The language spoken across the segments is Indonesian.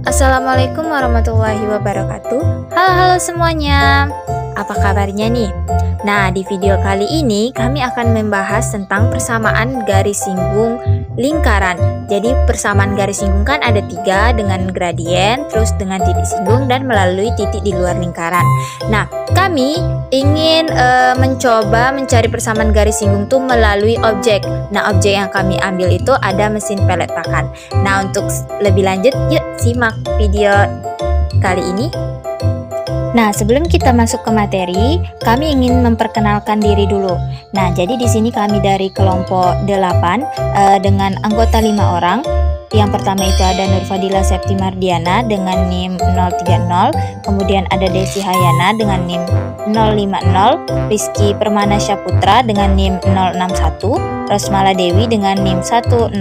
Assalamualaikum warahmatullahi wabarakatuh. Halo semuanya. Apa kabarnya nih? Nah, di video kali ini kami akan membahas tentang persamaan garis singgung lingkaran. Jadi persamaan garis singgung kan ada 3 dengan gradien, terus dengan titik singgung dan melalui titik di luar lingkaran. Nah, kami ingin mencoba mencari persamaan garis singgung tuh melalui objek. Nah, objek yang kami ambil itu ada mesin pelet pakan. Nah, untuk lebih lanjut, yuk simak video kali ini. Nah, sebelum kita masuk ke materi, kami ingin memperkenalkan diri dulu. Nah, jadi di sini kami dari kelompok 8 dengan anggota 5 orang. Yang pertama itu ada Nurfadila Septi Mardiana dengan NIM 030, kemudian ada Desi Hayana dengan NIM 050, Rizky Permana Syaputra dengan NIM 061, Rosmala Dewi dengan NIM 108,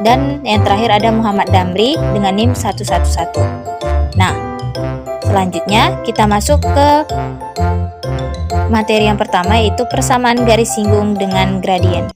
dan yang terakhir ada Muhammad Damri dengan NIM 111. Nah, selanjutnya kita masuk ke materi yang pertama, yaitu persamaan garis singgung dengan gradien.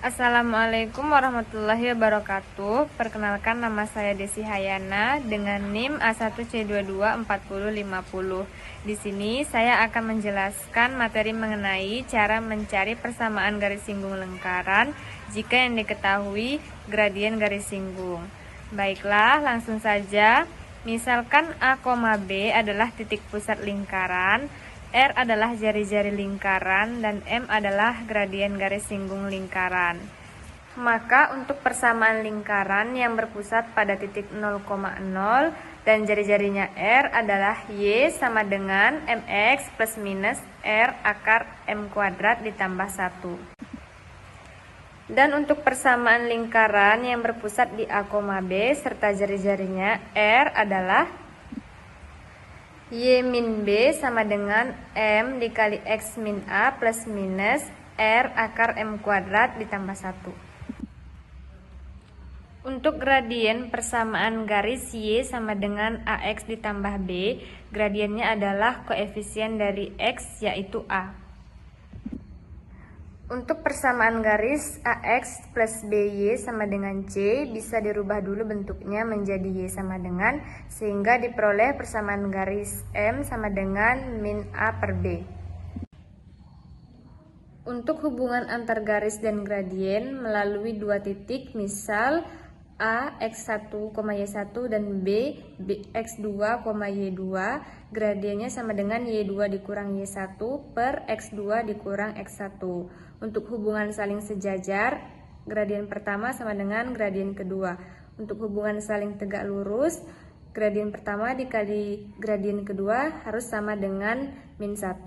Assalamualaikum warahmatullahi wabarakatuh. Perkenalkan, nama saya Desi Hayana dengan NIM A1C224050. Di sini saya akan menjelaskan materi mengenai cara mencari persamaan garis singgung lingkaran jika yang diketahui gradien garis singgung. Baiklah, langsung saja. Misalkan A, B adalah titik pusat lingkaran, R adalah jari-jari lingkaran, dan M adalah gradien garis singgung lingkaran. Maka untuk persamaan lingkaran yang berpusat pada titik 0,0 dan jari-jarinya R adalah Y sama dengan MX plus minus R akar M kuadrat ditambah 1. Dan untuk persamaan lingkaran yang berpusat di A, B serta jari-jarinya R adalah Y min B sama dengan M dikali X min A plus minus R akar M kuadrat ditambah 1. Untuk gradien persamaan garis Y sama dengan AX ditambah B, gradiennya adalah koefisien dari X yaitu A. Untuk persamaan garis AX plus BY sama dengan C, bisa dirubah dulu bentuknya menjadi Y sama dengan, sehingga diperoleh persamaan garis M sama dengan min A per B. Untuk hubungan antar garis dan gradien melalui dua titik, misal A X1, Y1 dan B X2, Y2, gradiennya sama dengan Y2 dikurang Y1 per X2 dikurang X1. Untuk hubungan saling sejajar, gradien pertama sama dengan gradien kedua. Untuk hubungan saling tegak lurus, gradien pertama dikali gradien kedua harus sama dengan min 1.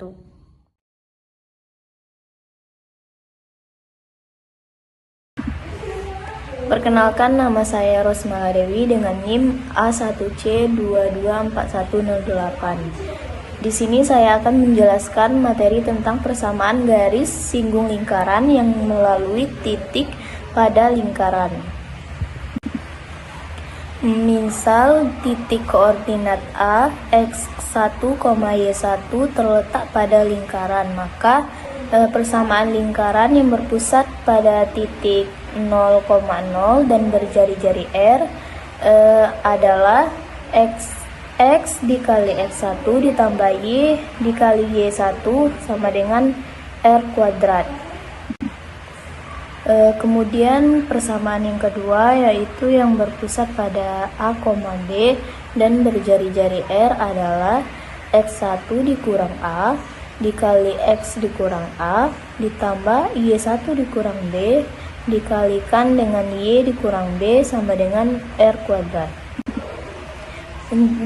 Perkenalkan, nama saya Rosmala Dewi dengan NIM A1C224108. Di sini saya akan menjelaskan materi tentang persamaan garis singgung lingkaran yang melalui titik pada lingkaran. Misal titik koordinat A, X1, Y1 terletak pada lingkaran, maka persamaan lingkaran yang berpusat pada titik 0,0 dan berjari-jari R adalah X dikali X1 ditambah Y dikali Y1 sama dengan R kuadrat. Kemudian persamaan yang kedua yaitu yang berpusat pada A, B dan berjari-jari R adalah X1 dikurang A dikali X dikurang A ditambah Y1 dikurang B dikalikan dengan Y dikurang B sama dengan R kuadrat.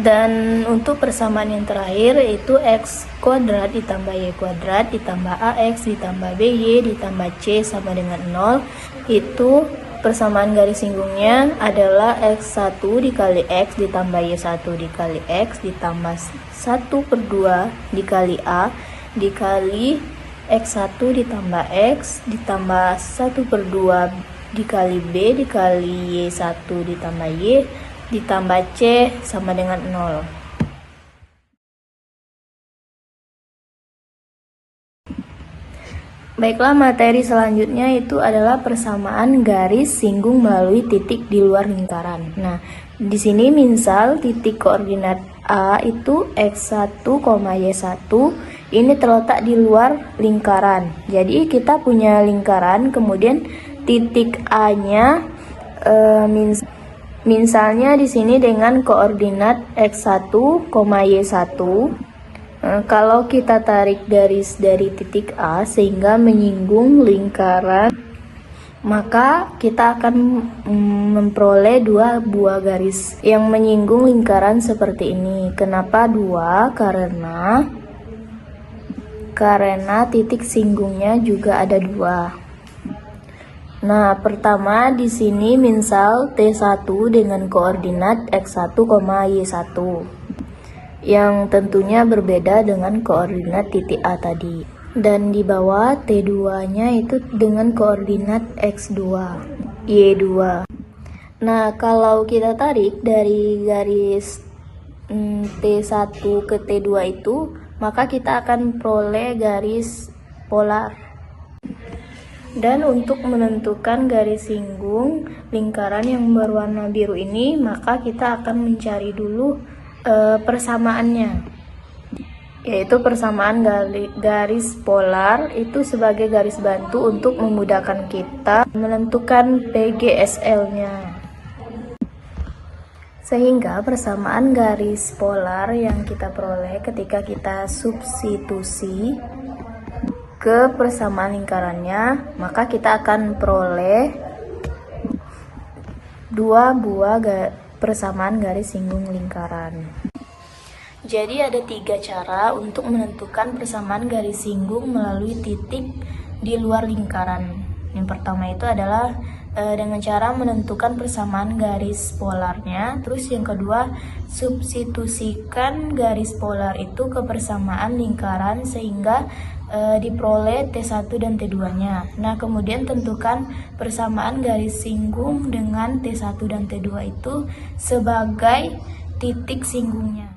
Dan untuk persamaan yang terakhir yaitu X kuadrat ditambah Y kuadrat ditambah AX ditambah BY ditambah C sama dengan 0. Itu persamaan garis singgungnya adalah X1 dikali X ditambah Y1 dikali X ditambah 1/2 dikali A dikali X1 ditambah X ditambah 1/2 dikali B dikali Y1 ditambah Y ditambah C sama dengan 0. Baiklah, materi selanjutnya itu adalah persamaan garis singgung melalui titik di luar lingkaran. Nah, di sini misal titik koordinat A itu x1, y1 ini terletak di luar lingkaran. Jadi kita punya lingkaran, kemudian titik A-nya misalnya di sini dengan koordinat x1, y1. Kalau kita tarik garis dari titik A sehingga menyinggung lingkaran, maka kita akan memperoleh dua buah garis yang menyinggung lingkaran seperti ini. Kenapa dua? Karena titik singgungnya juga ada dua. Nah, pertama di sini misal T1 dengan koordinat x1, y1. Yang tentunya berbeda dengan koordinat titik A tadi. Dan di bawah T2-nya itu dengan koordinat x2, y2. Nah, kalau kita tarik dari garis T1 ke T2 itu, maka kita akan peroleh garis polar. Dan untuk menentukan garis singgung lingkaran yang berwarna biru ini, maka kita akan mencari dulu persamaannya, yaitu persamaan garis polar itu sebagai garis bantu untuk memudahkan kita menentukan PGSL-nya. Sehingga persamaan garis polar yang kita peroleh ketika kita substitusi ke persamaan lingkarannya, maka kita akan peroleh dua buah persamaan garis singgung lingkaran. Jadi ada 3 cara untuk menentukan persamaan garis singgung melalui titik di luar lingkaran. Yang pertama itu adalah dengan cara menentukan persamaan garis polarnya. Terus yang kedua, substitusikan garis polar itu ke persamaan lingkaran sehingga diperoleh T1 dan T2-nya. Nah, kemudian tentukan persamaan garis singgung dengan T1 dan T2 itu sebagai titik singgungnya.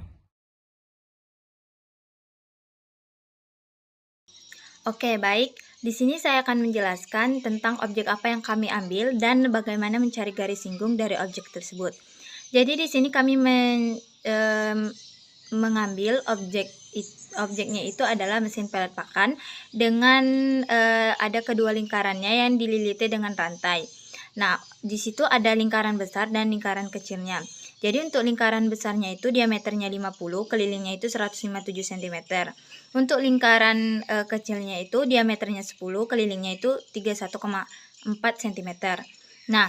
Oke, baik. Di sini saya akan menjelaskan tentang objek apa yang kami ambil dan bagaimana mencari garis singgung dari objek tersebut. Jadi di sini kami mengambil objeknya itu adalah mesin pelet pakan dengan ada kedua lingkarannya yang dililiti dengan rantai. Nah, di situ ada lingkaran besar dan lingkaran kecilnya. Jadi untuk lingkaran besarnya itu diameternya 50, kelilingnya itu 157 cm. Untuk lingkaran kecilnya itu diameternya 10, kelilingnya itu 31,4 cm. Nah,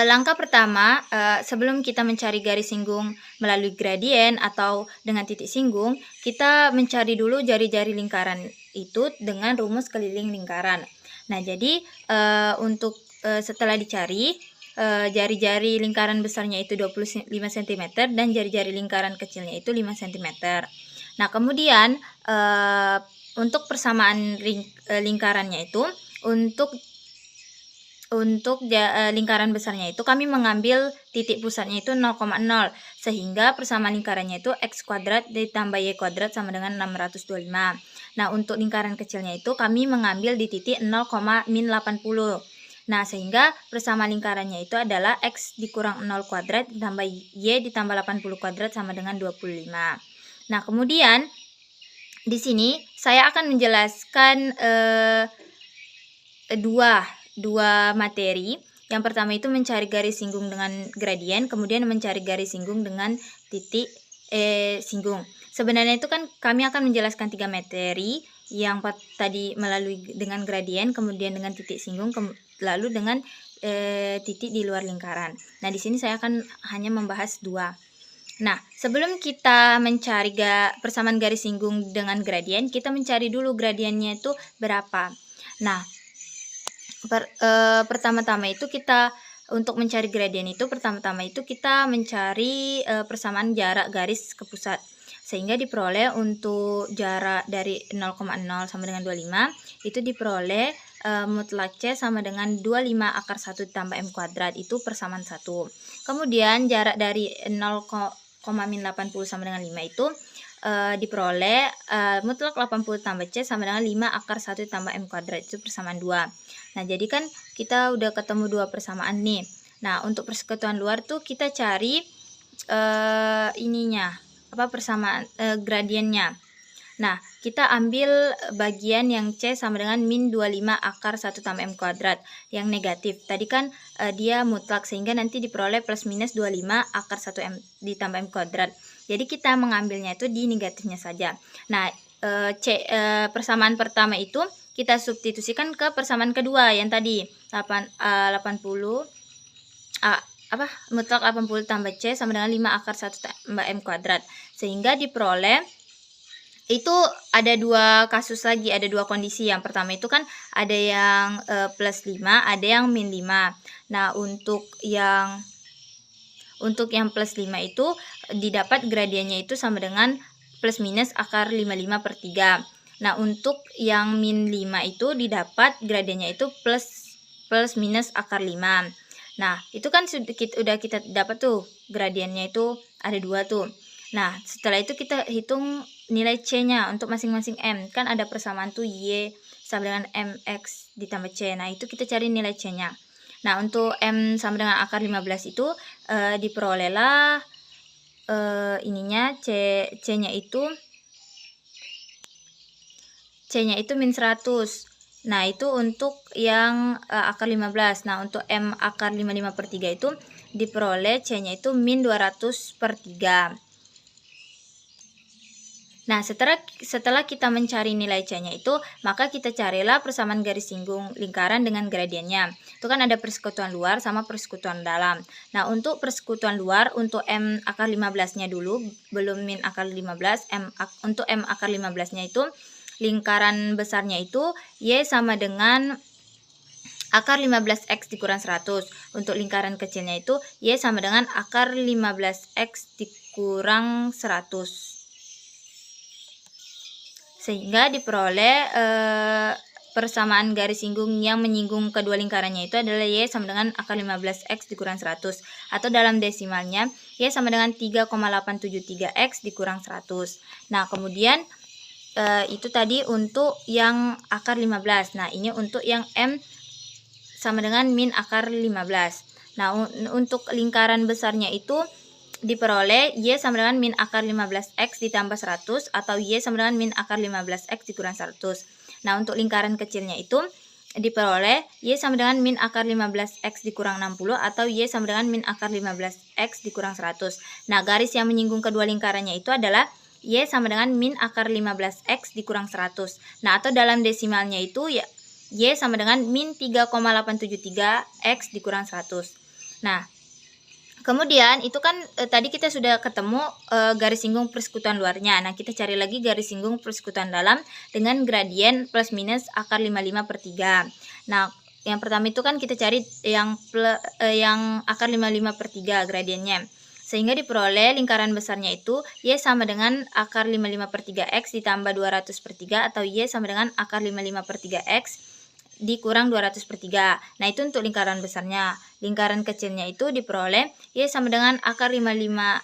langkah pertama sebelum kita mencari garis singgung melalui gradien atau dengan titik singgung, kita mencari dulu jari-jari lingkaran itu dengan rumus keliling lingkaran. Nah, jadi untuk setelah dicari, jari-jari lingkaran besarnya itu 25 cm dan jari-jari lingkaran kecilnya itu 5 cm. Nah, kemudian untuk persamaan lingkarannya itu, untuk lingkaran besarnya itu kami mengambil titik pusatnya itu 0,0, sehingga persamaan lingkarannya itu x kuadrat ditambah y kuadrat sama dengan 625. Nah, untuk lingkaran kecilnya itu kami mengambil di titik 0,-80. Nah, sehingga persamaan lingkarannya itu adalah x dikurang 0 kuadrat ditambah y ditambah 80 kuadrat sama dengan 25. Nah, kemudian di sini saya akan menjelaskan dua materi. Yang pertama itu mencari garis singgung dengan gradien, kemudian mencari garis singgung dengan titik singgung. Sebenarnya itu kan kami akan menjelaskan 3 materi, yang tadi melalui dengan gradien, kemudian dengan titik singgung, lalu dengan titik di luar lingkaran. Nah, di sini saya akan hanya membahas 2. Nah, sebelum kita mencari persamaan garis singgung dengan gradien, kita mencari dulu gradiennya itu berapa. Nah, pertama-tama itu kita untuk mencari gradien itu pertama-tama itu kita mencari persamaan jarak garis ke pusat, sehingga diperoleh untuk jarak dari 0,0 sama dengan 25 itu diperoleh mutlak C sama dengan 25 akar 1 ditambah M kuadrat, itu persamaan 1. Kemudian jarak dari 0,80 sama dengan 5 itu diperoleh mutlak 80 tambah C sama dengan 5 akar 1 tambah M kuadrat, itu persamaan 2. Nah, jadi kan kita udah ketemu dua persamaan nih. Nah, untuk persekutuan luar tuh kita cari persamaan gradiennya. Nah, kita ambil bagian yang C sama dengan min 25 akar 1 tambah M kuadrat yang negatif. Tadi kan dia mutlak sehingga nanti diperoleh plus minus 25 akar 1 M ditambah M kuadrat. Jadi kita mengambilnya itu di negatifnya saja. Nah, persamaan pertama itu kita substitusikan ke persamaan kedua yang tadi 80 mutlak 80 tambah C sama dengan 5 akar 1 tambah M kuadrat. Sehingga diperoleh itu ada dua kasus lagi, ada dua kondisi. Yang pertama itu kan ada yang plus 5, ada yang min 5. Nah, untuk yang plus 5 itu didapat gradiennya itu sama dengan plus minus akar 55 per 3. Nah, untuk yang min 5 itu didapat gradiennya itu plus minus akar 5. Nah, itu kan udah kita dapat tuh gradiennya itu ada 2 tuh. Nah, setelah itu kita hitung nilai C-nya untuk masing-masing M. Kan ada persamaan tuh Y sama dengan MX ditambah C. Nah, itu kita cari nilai C-nya. Nah, untuk M sama dengan akar 15 itu diperolehlah C-nya itu min 100. Nah, itu untuk yang akar 15. Nah, untuk M akar 55 per 3 itu diperoleh C-nya itu min 200 per 3. Nah, setelah kita mencari nilai C-nya itu, maka kita carilah persamaan garis singgung lingkaran dengan gradiennya. Itu kan ada persekutuan luar sama persekutuan dalam. Nah, untuk persekutuan luar, untuk M akar 15-nya dulu, belum min akar 15, untuk M akar 15-nya itu, lingkaran besarnya itu Y sama dengan akar 15X dikurang 100. Untuk lingkaran kecilnya itu Y sama dengan akar 15X dikurang 100. Sehingga diperoleh persamaan garis singgung yang menyinggung kedua lingkarannya itu adalah Y sama dengan akar 15X dikurang 100. Atau dalam desimalnya Y sama dengan 3,873X dikurang 100. Nah, kemudian itu tadi untuk yang akar 15. Nah, ini untuk yang M sama dengan min akar 15. Nah, untuk lingkaran besarnya itu diperoleh Y sama dengan min akar 15X ditambah 100 atau Y sama dengan min akar 15X dikurang 100. Nah, untuk lingkaran kecilnya itu diperoleh Y sama dengan min akar 15X dikurang 60 atau Y sama dengan min akar 15X dikurang 100. Nah, garis yang menyinggung kedua lingkarannya itu adalah Y sama dengan min akar 15X dikurang 100. Nah, atau dalam desimalnya itu ya Y sama dengan min 3,873X dikurang 100. Nah, kemudian itu kan tadi kita sudah ketemu garis singgung persekutuan luarnya. Nah, kita cari lagi garis singgung persekutuan dalam dengan gradien plus minus akar 55 per 3. Nah, yang pertama itu kan kita cari yang akar 55 per 3 gradiennya. Sehingga diperoleh lingkaran besarnya itu Y sama dengan akar 55 per 3X ditambah 200 per 3 atau Y sama dengan akar 55 per 3X dikurang 200 per 3. Nah, itu untuk lingkaran besarnya. Lingkaran kecilnya itu diperoleh Y sama dengan akar 55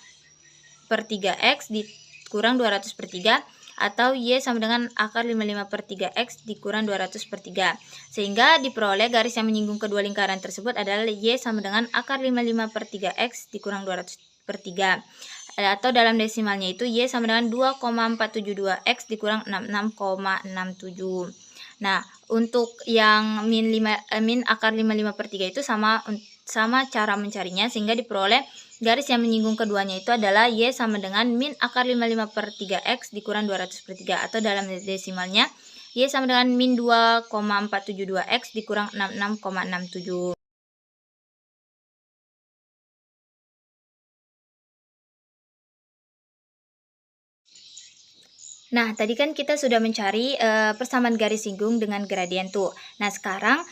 per 3X dikurang 200 per 3 atau Y sama dengan akar 55 per 3X dikurang 200 per 3. Sehingga diperoleh garis yang menyinggung kedua lingkaran tersebut adalah Y sama dengan akar 55 per 3X dikurang 200 per 3. Atau dalam desimalnya itu Y sama dengan 2,472X dikurang 66,67. Nah, untuk yang min akar 55 per 3 itu sama cara mencarinya, sehingga diperoleh garis yang menyinggung keduanya itu adalah Y sama dengan min akar 55 per 3X dikurang 200 per 3. Atau dalam desimalnya Y sama dengan min 2,472X dikurang 66,67. Nah, tadi kan kita sudah mencari persamaan garis singgung dengan gradien tuh. Nah, sekarang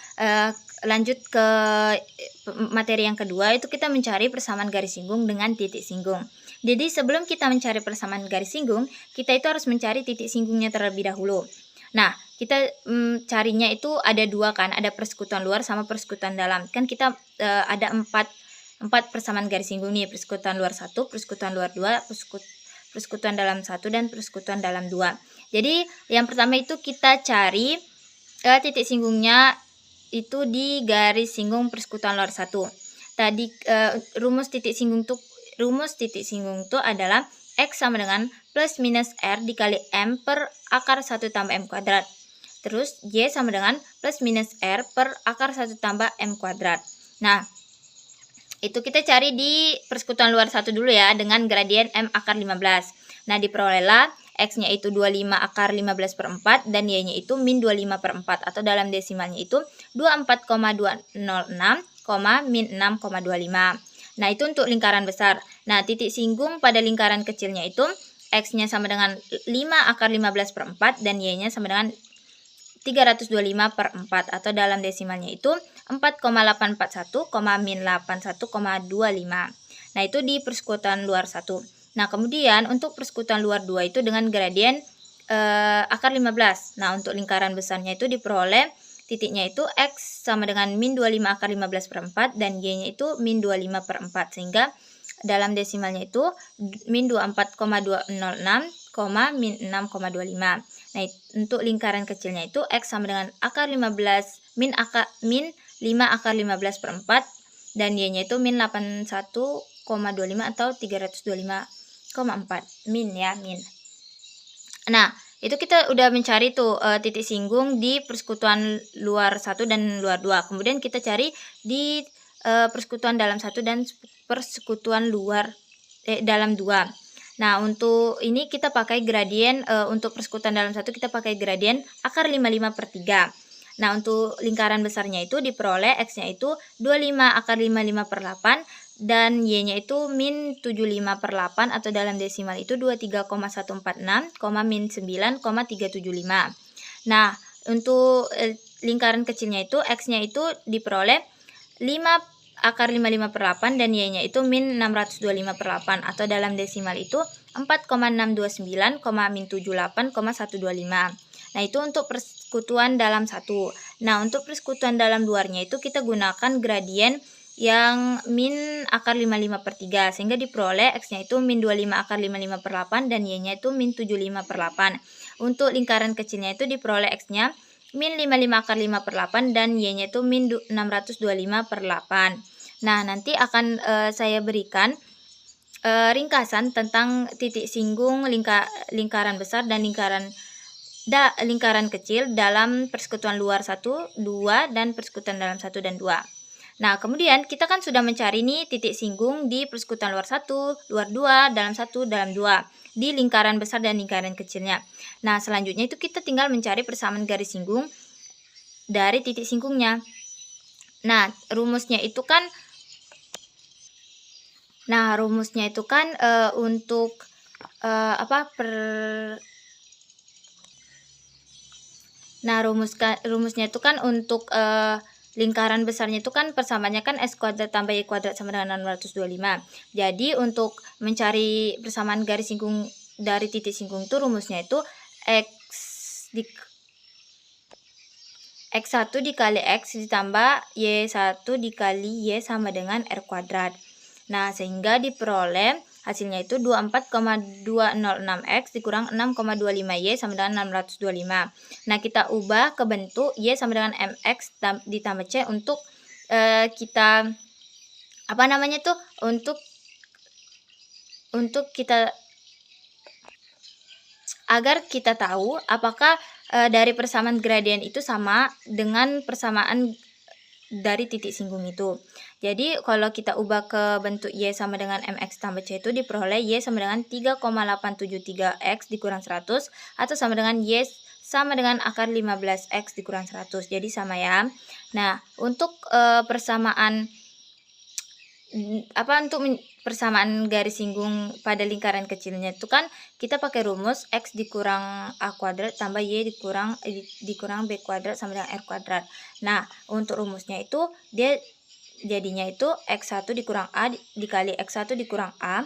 lanjut ke materi yang kedua, itu kita mencari persamaan garis singgung dengan titik singgung. Jadi sebelum kita mencari persamaan garis singgung, kita itu harus mencari titik singgungnya terlebih dahulu. Nah, kita carinya itu ada dua kan, ada persekutuan luar sama persekutuan dalam. Kan kita ada empat persamaan garis singgung nih, persekutuan luar 1, persekutuan luar 2, persekutuan dalam 1 dan persekutuan dalam 2. Jadi yang pertama itu kita cari titik singgungnya itu di garis singgung persekutuan luar 1. Tadi rumus titik singgung itu adalah X sama dengan plus minus R dikali M per akar 1 tambah M kuadrat. Terus Y sama dengan plus minus R per akar 1 tambah M kuadrat. Nah, itu kita cari di persekutuan luar 1 dulu ya, dengan gradien M akar 15. Nah, diperolehlah X-nya itu 25 akar 15 per 4 dan Y-nya itu min 25 per 4 atau dalam desimalnya itu 24,206, min 6,25. Nah, itu untuk lingkaran besar. Nah, titik singgung pada lingkaran kecilnya itu X-nya sama dengan 5 akar 15 per 4 dan Y-nya sama dengan 325 per 4 atau dalam desimalnya itu 4,841, min 81,25. Nah, itu di persekutuan luar 1. Nah, kemudian untuk persekutuan luar 2 itu dengan gradien akar 15. Nah, untuk lingkaran besarnya itu diperoleh titiknya itu X sama dengan min 25 akar 15 per 4 dan Y-nya itu min 25 per 4. Sehingga dalam desimalnya itu min 24,206, min 6,25. Nah, untuk lingkaran kecilnya itu X sama dengan akar 15 min 5 akar 15 per 4 dan Y-nya itu min 81,25 atau 325,4 min ya, min. Nah, itu kita udah mencari tuh titik singgung di persekutuan luar 1 dan luar 2. Kemudian kita cari di persekutuan dalam 1 dan persekutuan luar dalam 2. Nah, untuk ini kita pakai gradien untuk persekutuan dalam 1 kita pakai gradien akar 55 per 3. Nah, untuk lingkaran besarnya itu diperoleh X-nya itu 25 akar 55 per 8 dan Y-nya itu min 75 per 8 atau dalam desimal itu 23,146, min 9,375. Nah, untuk lingkaran kecilnya itu X-nya itu diperoleh 5 akar 55 per 8 dan Y-nya itu min 625 per 8 atau dalam desimal itu 4,629, min 78,125. Nah, itu untuk persekutuan dalam 1. Nah, untuk persekutuan dalam luarnya itu kita gunakan gradien yang min akar 55 per 3 sehingga diperoleh X-nya itu min 25 akar 55 per 8 dan Y-nya itu min 75 per 8. Untuk lingkaran kecilnya itu diperoleh X-nya min 55 akar 5 per 8 dan Y-nya itu min 625 per 8. Nah, nanti akan saya berikan ringkasan tentang titik singgung lingkaran besar dan lingkaran kecil dalam persekutuan luar 1, 2 dan persekutuan dalam 1 dan 2. Nah, kemudian kita kan sudah mencari nih titik singgung di persekutuan luar 1, luar 2, dalam 1, dalam 2 di lingkaran besar dan lingkaran kecilnya. Nah, selanjutnya itu kita tinggal mencari persamaan garis singgung dari titik singgungnya. Nah, rumusnya itu kan untuk rumusnya itu kan untuk lingkaran besarnya itu kan persamaannya kan X kuadrat tambah Y kuadrat sama dengan 625. Jadi untuk mencari persamaan garis singgung dari titik singgung itu rumusnya itu X1 dikali X ditambah Y1 dikali Y sama dengan R kuadrat. Nah, sehingga diperoleh hasilnya itu 24,206X dikurang 6,25Y sama dengan 625. Nah, kita ubah ke bentuk Y sama dengan MX ditambah C untuk kita untuk kita agar kita tahu apakah dari persamaan gradien itu sama dengan persamaan dari titik singgung itu. Jadi kalau kita ubah ke bentuk Y sama dengan MX tambah C itu diperoleh Y sama dengan 3,873X dikurang 100 atau sama dengan Y sama dengan akar 15X dikurang 100. Jadi sama ya. Nah, untuk persamaan persamaan garis singgung pada lingkaran kecilnya itu kan kita pakai rumus X dikurang A kuadrat tambah Y dikurang B kuadrat sama dengan R kuadrat. Nah, untuk rumusnya itu dia jadinya itu X1 dikurang A dikali X1 dikurang A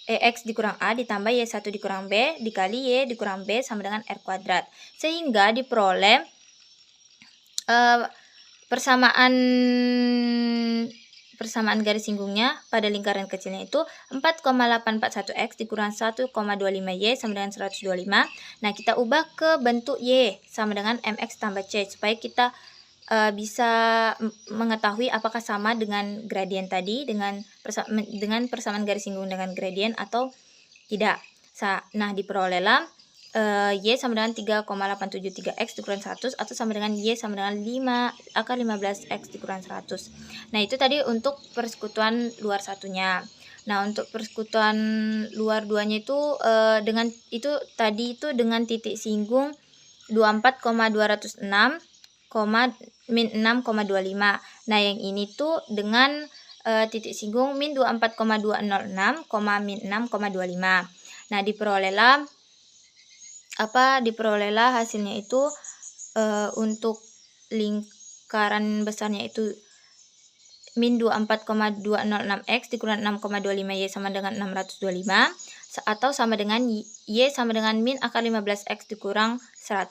X dikurang A ditambah Y1 dikurang B dikali Y dikurang B sama dengan R kuadrat. Sehingga diperoleh persamaan persamaan garis singgungnya pada lingkaran kecilnya itu 4,841x dikurang 1,25y sama dengan 125. Nah, kita ubah ke bentuk y sama dengan mx tambah c supaya kita bisa mengetahui apakah sama dengan gradien tadi, dengan persamaan garis singgung dengan gradien atau tidak. Nah, diperolehlah y sama dengan 3,873x dikurang 100 atau sama dengan y sama dengan 5 dikurang 100. Nah, itu tadi untuk persekutuan luar satunya. Nah, untuk persekutuan luar duanya itu dengan itu tadi itu dengan titik singgung 24,206, min 6,25. Nah, yang ini tuh dengan titik singgung min 24,206, min 6,25. Nah, diperolehlah hasilnya itu untuk lingkaran besarnya itu min 24,206x dikurang 6,25y sama dengan 625 atau sama dengan y sama dengan min akar 15x dikurang 100.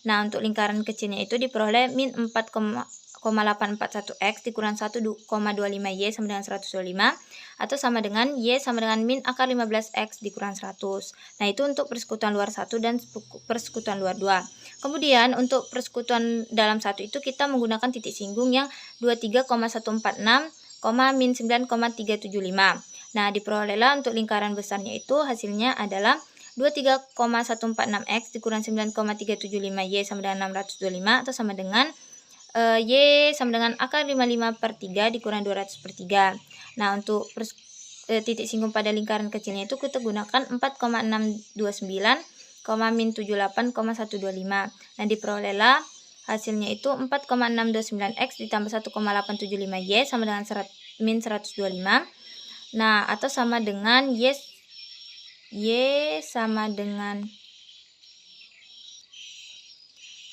Nah, untuk lingkaran kecilnya itu diperoleh min 4,841x dikurang 1,25y sama dengan 125 atau sama dengan y sama dengan min akar 15x dikurang 100. Nah, itu untuk persekutuan luar 1 dan persekutuan luar 2. Kemudian untuk persekutuan dalam 1 itu kita menggunakan titik singgung yang 23,146, min 9,375. Nah, diperolehlah untuk lingkaran besarnya itu hasilnya adalah 23,146x dikurang 9,375y sama dengan 625 atau sama dengan y sama dengan akar 55/3 dikurang 200/3. Nah, untuk titik singgung pada lingkaran kecilnya itu kita gunakan 4,629, min 78,125. Nah, diperolehlah hasilnya itu 4,629x ditambah 1,875y sama dengan min 125. Nah, atau sama dengan y sama dengan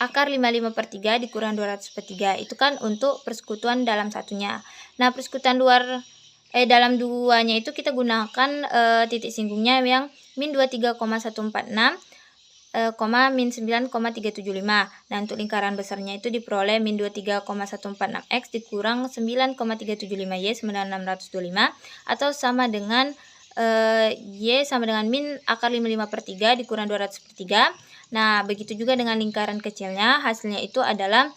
akar 55/3 dikurang 200/3. Itu kan untuk persekutuan dalam satunya. Nah, persekutuan dalam duanya itu kita gunakan titik singgungnya yang min 23,146, min 9,375. Nah, untuk lingkaran besarnya itu diperoleh min 23,146x dikurang 9,375y sama dengan 625 atau sama dengan y sama dengan min akar 55/3 dikurang 200/3. Nah, begitu juga dengan lingkaran kecilnya, hasilnya itu adalah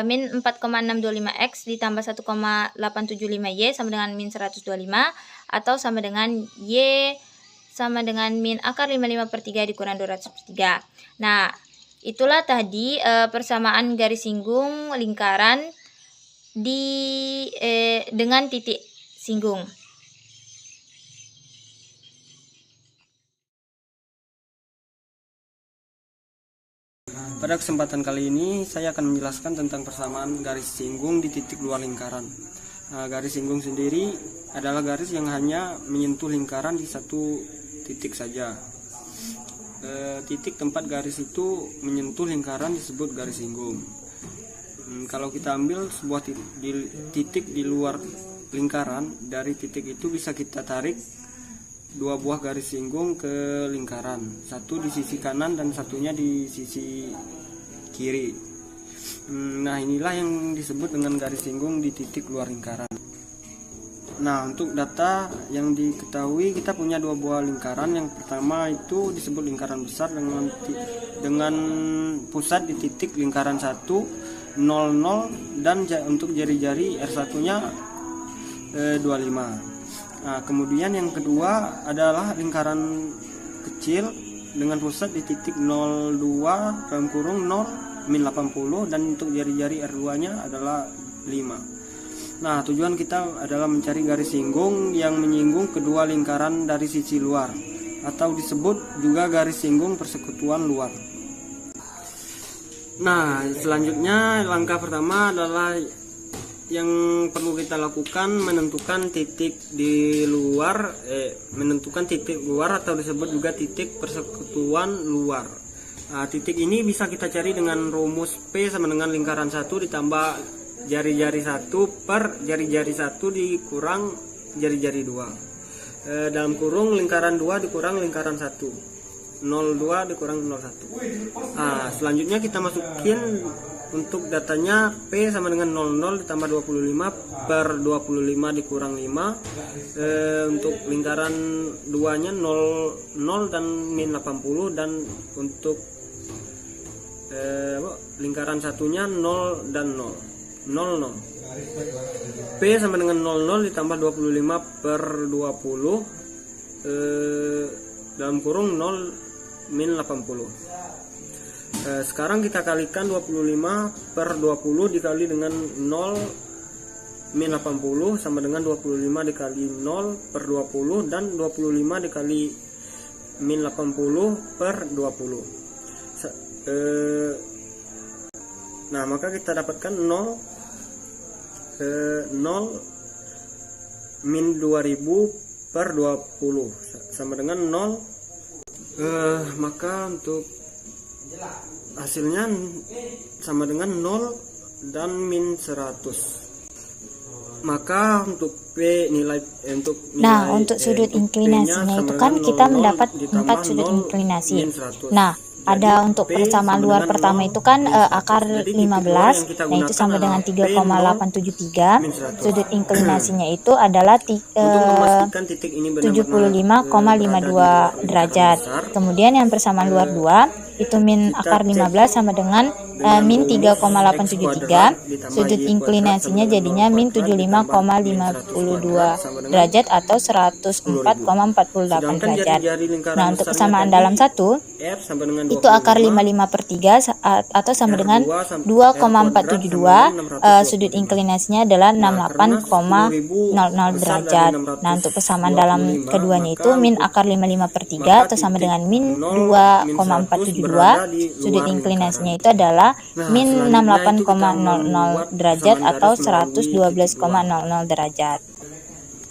min 4,625x ditambah 1,875y sama dengan min 125 atau sama dengan y sama dengan min akar 55/3 dikurang 200/3. Nah, itulah tadi persamaan garis singgung lingkaran dengan titik singgung. Pada kesempatan kali ini saya akan menjelaskan tentang persamaan garis singgung di titik luar lingkaran. Garis singgung sendiri adalah garis yang hanya menyentuh lingkaran di satu titik saja. Titik tempat garis itu menyentuh lingkaran disebut garis singgung. Kalau kita ambil sebuah titik di luar lingkaran, dari titik itu bisa kita tarik dua buah garis singgung ke lingkaran, satu di sisi kanan dan satunya di sisi kiri. Nah, inilah yang disebut dengan garis singgung di titik luar lingkaran. Nah, untuk data yang diketahui, kita punya dua buah lingkaran. Yang pertama itu disebut lingkaran besar dengan pusat di titik lingkaran 1, 0, 0, dan untuk jari-jari R1-nya 25. Nah, kemudian yang kedua adalah lingkaran kecil dengan pusat di titik 02 dalam kurung 0 min 80 dan untuk jari-jari R2-nya adalah 5. Nah, tujuan kita adalah mencari garis singgung yang menyinggung kedua lingkaran dari sisi luar atau disebut juga garis singgung persekutuan luar. Nah, selanjutnya langkah pertama adalah yang perlu kita lakukan menentukan titik di luar, menentukan titik luar atau disebut juga titik persekutuan luar. Nah, titik ini bisa kita cari dengan rumus P sama dengan lingkaran 1 ditambah jari-jari 1 per jari-jari 1 dikurang jari-jari 2. Dalam kurung lingkaran 2 dikurang lingkaran 1. 02 dikurang 01. Nah, selanjutnya kita masukin untuk datanya P sama dengan 00 ditambah 25 per 25 dikurang 5. Untuk lingkaran 2 nya 0 dan min 80, dan untuk lingkaran satunya 0 dan 0. P sama dengan 00 ditambah 25 per 20 dalam kurung 0 min 80. Sekarang kita kalikan 25 per 20 dikali dengan 0 min 80 sama dengan 25 dikali 0 per 20 dan 25 dikali min 80 per 20. Nah, maka kita dapatkan 0 min 2000 per 20 sama dengan 0. Maka untuk hasilnya sama dengan 0 dan min 100. Maka untuk P nilai untuk sudut inklinasinya itu kan kita mendapat 4 sudut inklinasi. Nah, ada untuk persamaan luar pertama itu kan akar 15, nah itu sama dengan 3,873. Sudut inklinasinya itu adalah 75,52 derajat. Kemudian yang persamaan luar 2 itu min akar 15 sama dengan min 3,873. Sudut inklinasinya jadinya min 75,52 derajat atau 104,48 derajat. Nah, untuk persamaan dalam satu itu akar 55/3 atau sama dengan 2,472. Sudut inklinasinya adalah 68,00 derajat. Nah, untuk persamaan dalam keduanya itu min akar 55/3 atau sama dengan min 2,472. Sudut inklinasinya itu adalah min 68,00 derajat atau 112,00 derajat.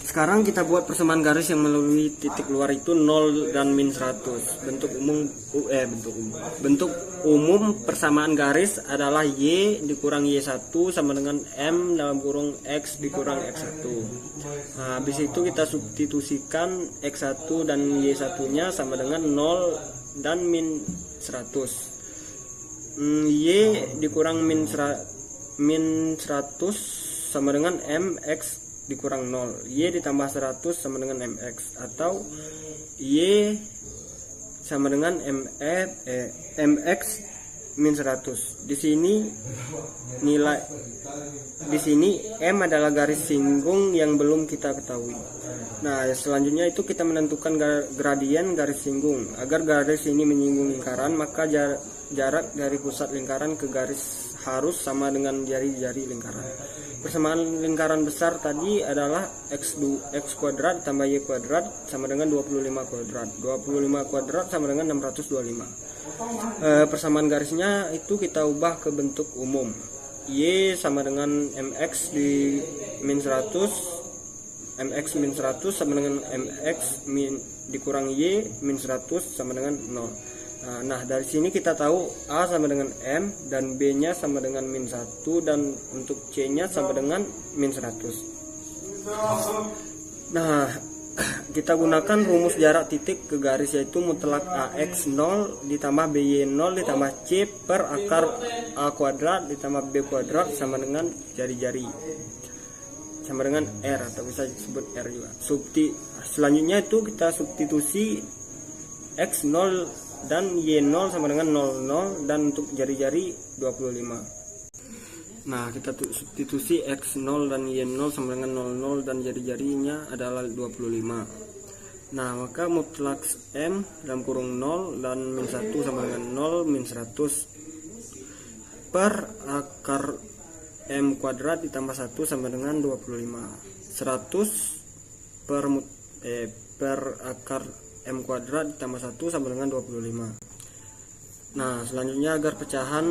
Sekarang kita buat persamaan garis yang melalui titik luar itu 0 dan min 100. Bentuk umum persamaan garis adalah Y dikurang Y1 sama dengan M dalam kurung X dikurang X1. Nah, habis itu kita substitusikan X1 dan Y1 nya sama dengan 0 dan min 100. Y dikurang min 100 sama dengan MX dikurang 0. Y ditambah 100 sama dengan MX, atau Y sama dengan MX min 100. Di sini M adalah garis singgung yang belum kita ketahui. Nah, selanjutnya itu kita menentukan gradien garis singgung. Agar garis ini menyinggung lingkaran, maka jarak dari pusat lingkaran ke garis harus sama dengan jari-jari lingkaran. Persamaan lingkaran besar tadi adalah x kuadrat tambah y kuadrat sama dengan 25 kuadrat. 25 kuadrat sama dengan 625. Persamaan garisnya itu kita ubah ke bentuk umum. Y sama dengan mx di min 100, mx min 100 sama dengan mx dikurang y min 100 sama dengan 0. Nah, dari sini kita tahu A sama dengan M dan B nya sama dengan min 1 dan untuk C nya sama dengan min 100. Nah, kita gunakan rumus jarak titik ke garis, yaitu mutlak AX 0 ditambah BY 0 ditambah C per akar A kuadrat ditambah B kuadrat sama dengan jari-jari, sama dengan R atau bisa disebut R juga. Selanjutnya itu kita substitusi X 0 dan Y0 sama dengan 00 dan untuk jari-jari 25. Nah, kita substitusi X0 dan Y0 sama dengan 00 dan jari-jarinya adalah 25. Nah, maka mutlak M dalam kurung 0 dan min 1 sama dengan 0 min 100 per akar M kuadrat ditambah 1 sama dengan 25. 100 per akar M kuadrat ditambah 1 sama dengan 25. Nah, selanjutnya agar pecahan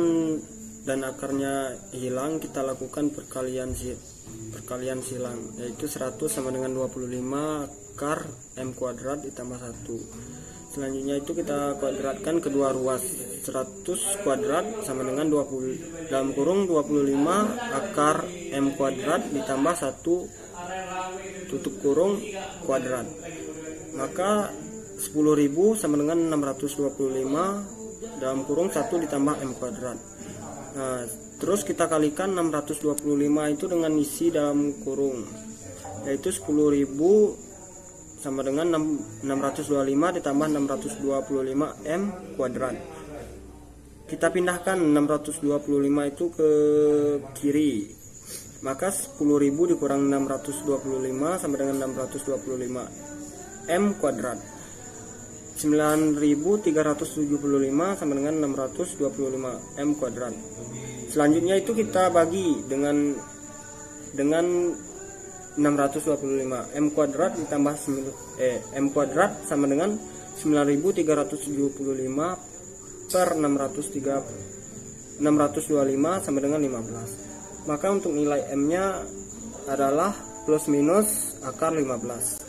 dan akarnya hilang, kita lakukan perkalian silang, yaitu 100 sama dengan 25 akar M kuadrat ditambah 1. Selanjutnya itu kita kuadratkan kedua ruas. 100 kuadrat sama dengan 20 dalam kurung 25 akar M kuadrat ditambah 1 tutup kurung kuadrat. Maka 10.000 sama dengan 625 dalam kurung 1 ditambah M kuadrat. Nah, Terus kita kalikan 625 itu dengan isi dalam kurung, yaitu 10.000 sama dengan 625 ditambah 625 M kuadrat. Kita pindahkan 625 itu ke kiri, maka 10.000 dikurang 625 sama dengan 625 M kuadrat. 9.375 sama dengan 625 M kuadrat. Selanjutnya itu kita bagi dengan 625 M kuadrat ditambah M kuadrat sama dengan 9.375 per 625 sama dengan 15. Maka untuk nilai M nya adalah plus minus akar 15.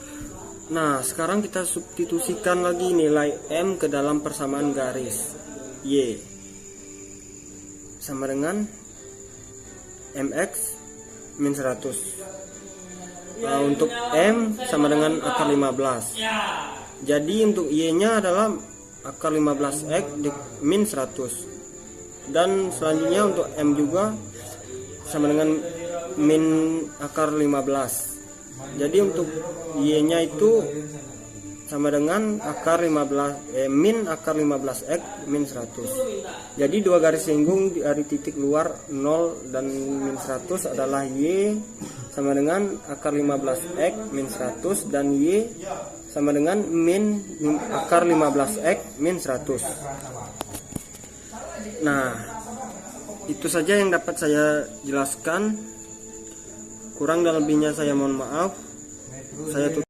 Nah, sekarang kita substitusikan lagi nilai M ke dalam persamaan garis. Y sama dengan MX min 100. Nah, untuk M sama dengan akar 15. Jadi untuk Y nya adalah akar 15X min 100. Dan selanjutnya untuk M juga sama dengan min akar 15. Jadi untuk Y nya itu sama dengan akar 15 min akar 15X min 100. Jadi dua garis singgung dari titik luar 0 dan min 100 adalah Y sama dengan akar 15X min 100 dan Y sama dengan min akar 15X min 100. Nah, itu saja yang dapat saya jelaskan. Kurang dan lebihnya saya mohon maaf. Saya tutup.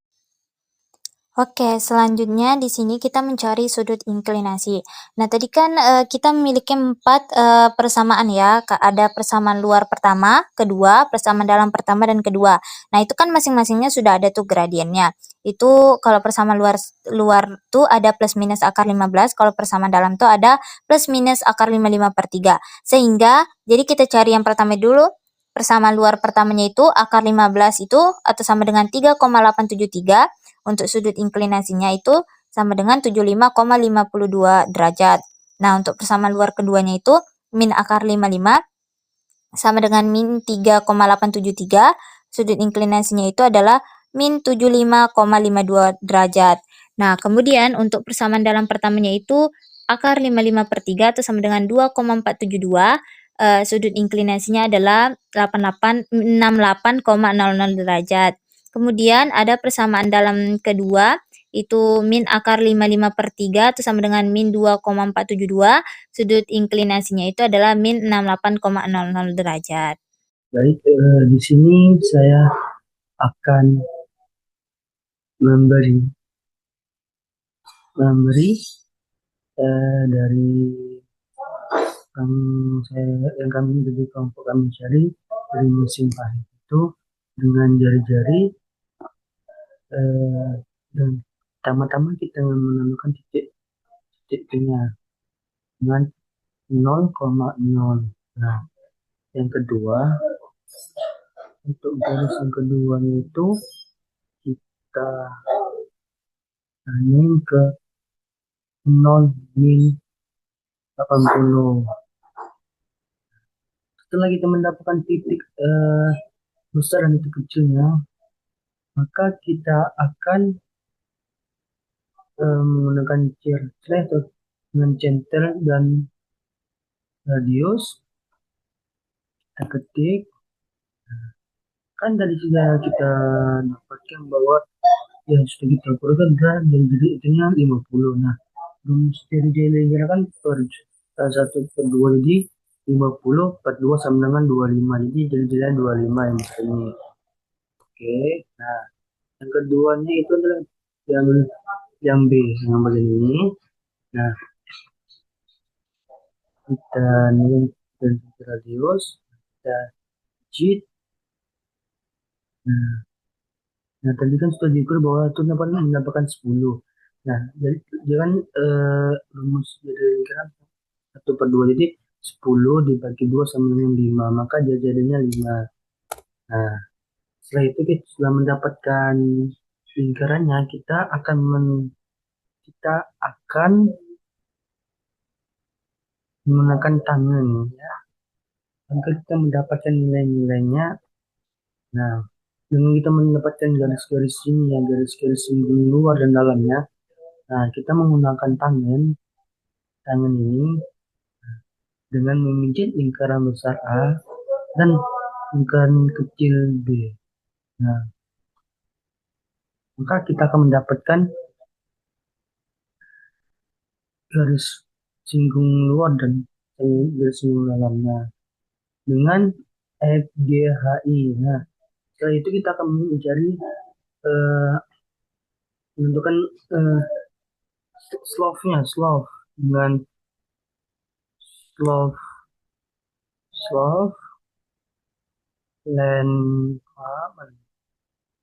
Oke, selanjutnya di sini kita mencari sudut inklinasi. Nah, tadi kan kita memiliki 4 persamaan ya. Ada persamaan luar pertama, kedua, persamaan dalam pertama dan kedua. Nah, itu kan masing-masingnya sudah ada tuh gradiennya. Itu kalau persamaan luar tuh ada plus minus akar 15, kalau persamaan dalam tuh ada plus minus akar 55/3. Sehingga jadi kita cari yang pertama dulu. Persamaan luar pertamanya itu akar 15 itu atau sama dengan 3,873. Untuk sudut inklinasinya itu sama dengan 75,52 derajat. Nah, untuk persamaan luar keduanya itu min akar 55 sama dengan min 3,873. Sudut inklinasinya itu adalah min 75,52 derajat. Nah, kemudian untuk persamaan dalam pertamanya itu akar 55/3 atau sama dengan 2,472. Sudut inklinasinya adalah 68,00 derajat. Kemudian ada persamaan dalam kedua, itu min akar 55/3 itu sama dengan min 2,472. Sudut inklinasinya itu adalah min 68,00 derajat. Baik, di sini saya akan memberi dari yang kami dari kelompok kami cari dari mesin pahit itu dengan jari-jari. Dan pertama-tama kita menentukan titik-titiknya dengan 0,0. Nah, yang kedua, untuk garis yang kedua itu kita angin ke 0 min 80. Setelah kita mendapatkan titik besar dan titik kecilnya, maka kita akan menggunakan circle atau dengan center dan radius. Kita ketik. Kan dari sudah kita dapatkan bahwa yang sudah kita ukurkan jadi itunya 50. Nah, rumus dari jari kan per 1/2 jadi 50 per 2 sama dengan 25. Jadi jari 25 yang ini. Oke, nah yang keduanya itu adalah yang B, yang bagian ini. Nah, kita nilai dan radius, kita jit. Nah, tadi kan sudah diukur bahwa itu mendapatkan 10. Nah, jadi jangan rumus jadi lingkaran 1/2, jadi 10 dibagi 2 sama dengan 5, maka jadinya 5. Nah, setelah itu setelah mendapatkan lingkarannya, kita akan menggunakan tangan ya. agar kita mendapatkan nilai-nilainya. Nah, dengan kita mendapatkan garis-garis ini ya, garis-garis singgung luar dan dalamnya. Nah, kita menggunakan tangan ini dengan memijit lingkaran besar A dan lingkaran kecil B. Nah, maka kita akan mendapatkan garis singgung luar dan garis singgung dalamnya dengan FGHI. Nah, setelah itu kita akan mencari eh, menentukan eh, slope dengan slope slope len apa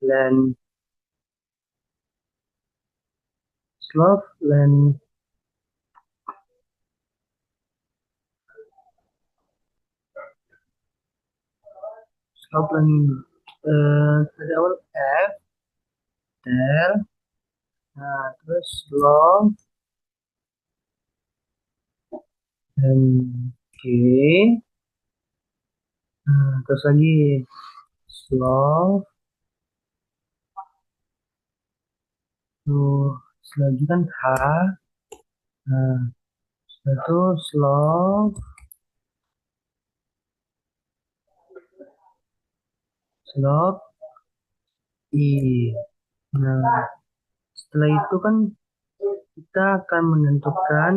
len slope len slope len dari awal F del, nah terus slope dan G, nah, terus lagi slope, terus lagi kan H, nah setelah itu slope I. Nah, setelah itu kan kita akan menentukan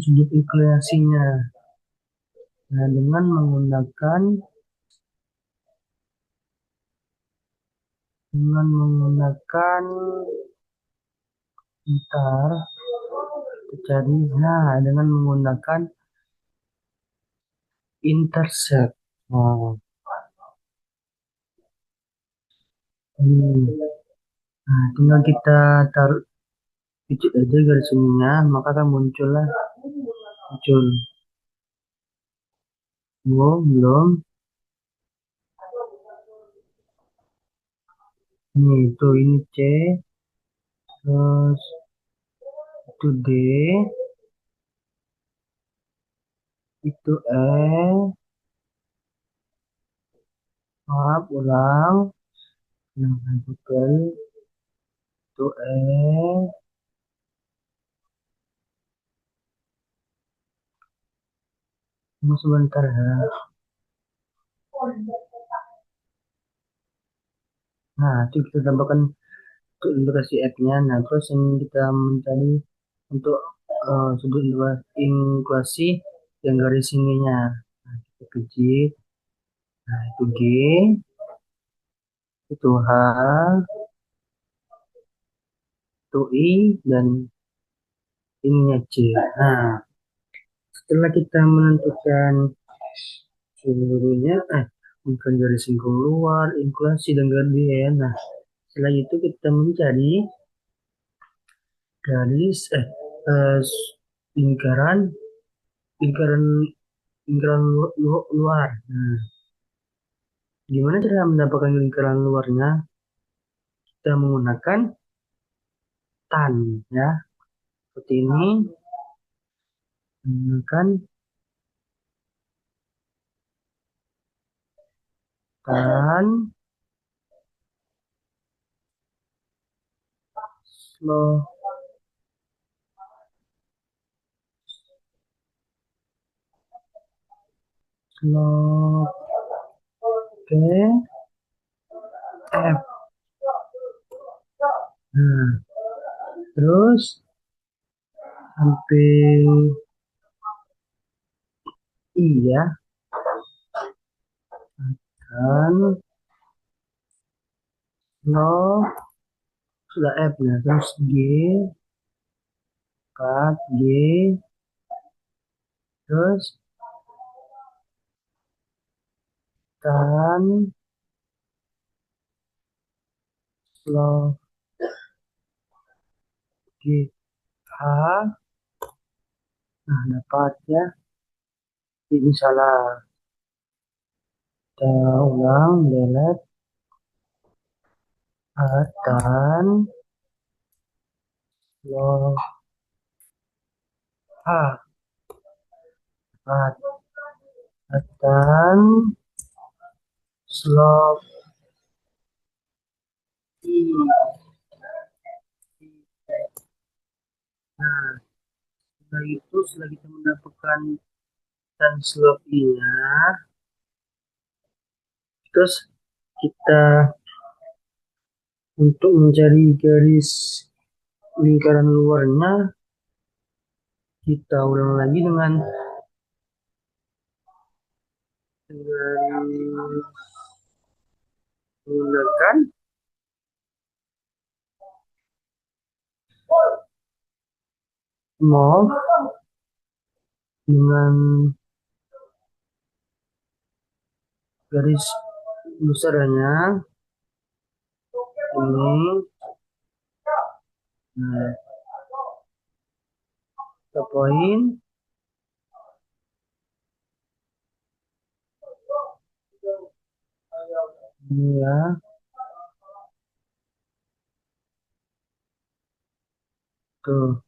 sudut inklinasinya. Nah, dengan menggunakan ntar kita cari, nah dengan menggunakan intercept. Oh, ini. Nah, tinggal kita taruh pijit aja garis ininya, maka akan muncul. Oh, belum. Ini C, terus itu D, itu E, maaf ulang, nah Google, itu E, tunggu sebentar ya. Nah, itu kita tambahkan untuk integrasi F-nya. Nah, terus yang kita mencari untuk sudut inkluasi yang garis ininya. Nah, kita pijit. Nah, itu G, itu H, itu I, dan ininya C. Nah, setelah kita menentukan seluruhnya, bukan garis singgung luar, inkluasi, dan gradien. Nah, setelah itu kita mencari garis lingkaran lingkaran lingkaran luar. Nah, gimana cara mendapatkan lingkaran luarnya? Kita menggunakan tan ya. Seperti ini, menggunakan tan slope slope ke F. Nah, terus sampai I ya. Dan slope sudah F ya. Terus G, cut G, terus tan slope G H. Nah, dapat ya. Ini salah. Kita ulang, delete, tan slope A. Atan Slope I. Nah, setelah kita mendapatkan tan slope I-nya, terus kita untuk mencari garis lingkaran luarnya, kita ulang lagi dengan menggunakan move dengan garis besarnya ini. Nah, kita poin ini ya. Tuh,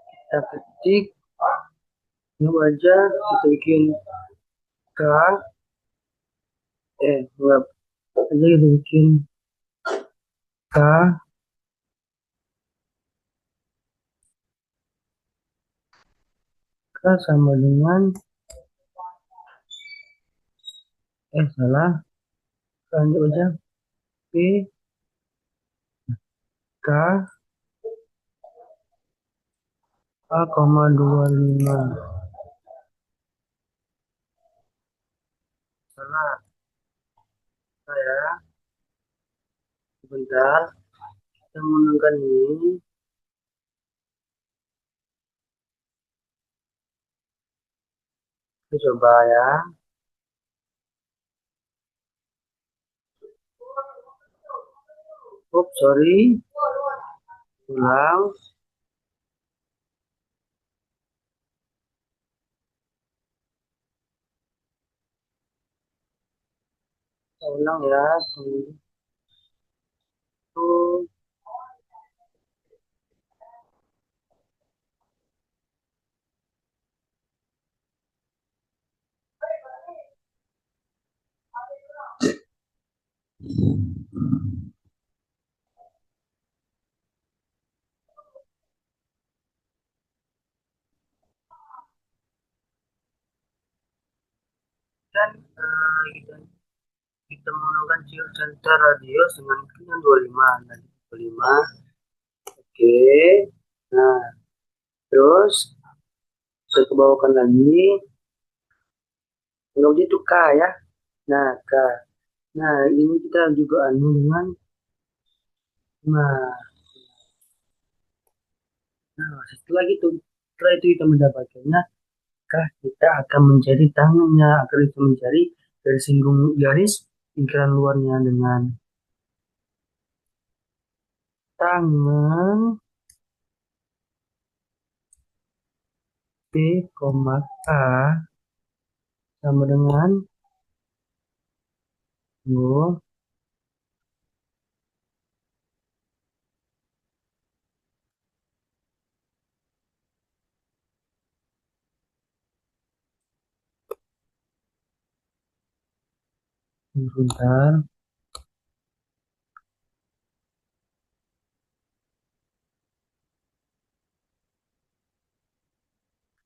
kita ketik ini aja, kita bikin K, buat aja kita bikin K, K sama dengan salah, lanjut aja P, K, A,25. Salah, saya sebentar, kita menggunakan ini, kita coba ya. Oops, sorry, ulang. Ulang ya, tunggu. Dan kita, kita menggunakan center radius dengan 25. Nah, 25. Oke. Nah, terus saya kebawakan lagi. Anggap itu K ya. Nah, K. Nah, ini kita juga anu dengan nah. Nah, setelah itu kita mendapatkannya, kita akan mencari tangannya agar kita mencari garis singgung garis lingkaran luarnya dengan tangan P, K sama dengan tunggu, sebentar,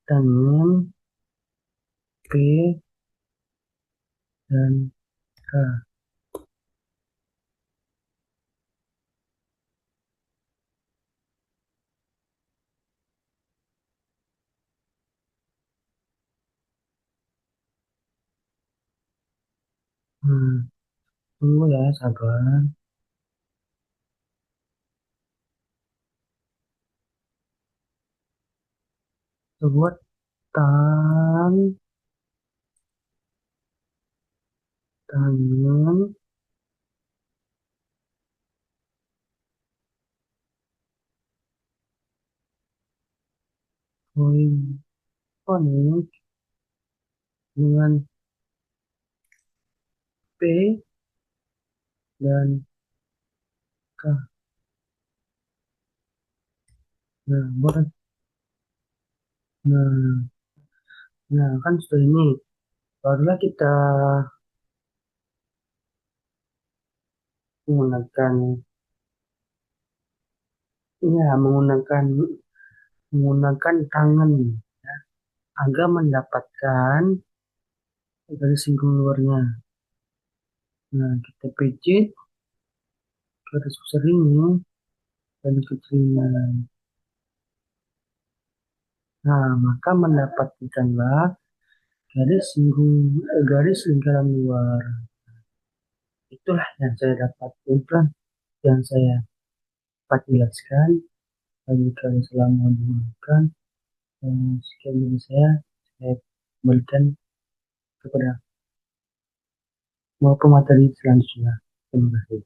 tangan P dan K. Hmm, tunggu ya, sabar. Kita buat tangan poin konik dengan P dan K. Nah, buat Nah, nah kan setelah ini barulah kita menggunakan menggunakan tangan ya, agar mendapatkan garis singgung luarnya. Nah, kita pijit garis besar ini dan kecilnya. Nah, maka mendapatkanlah garis lingkaran luar. Itulah yang saya dapat itulah yang saya dapat jelaskan. Bagi kalian selama mendengarkan, sekian dari saya kembalikan kepada mau materi selanjutnya. Terima kasih.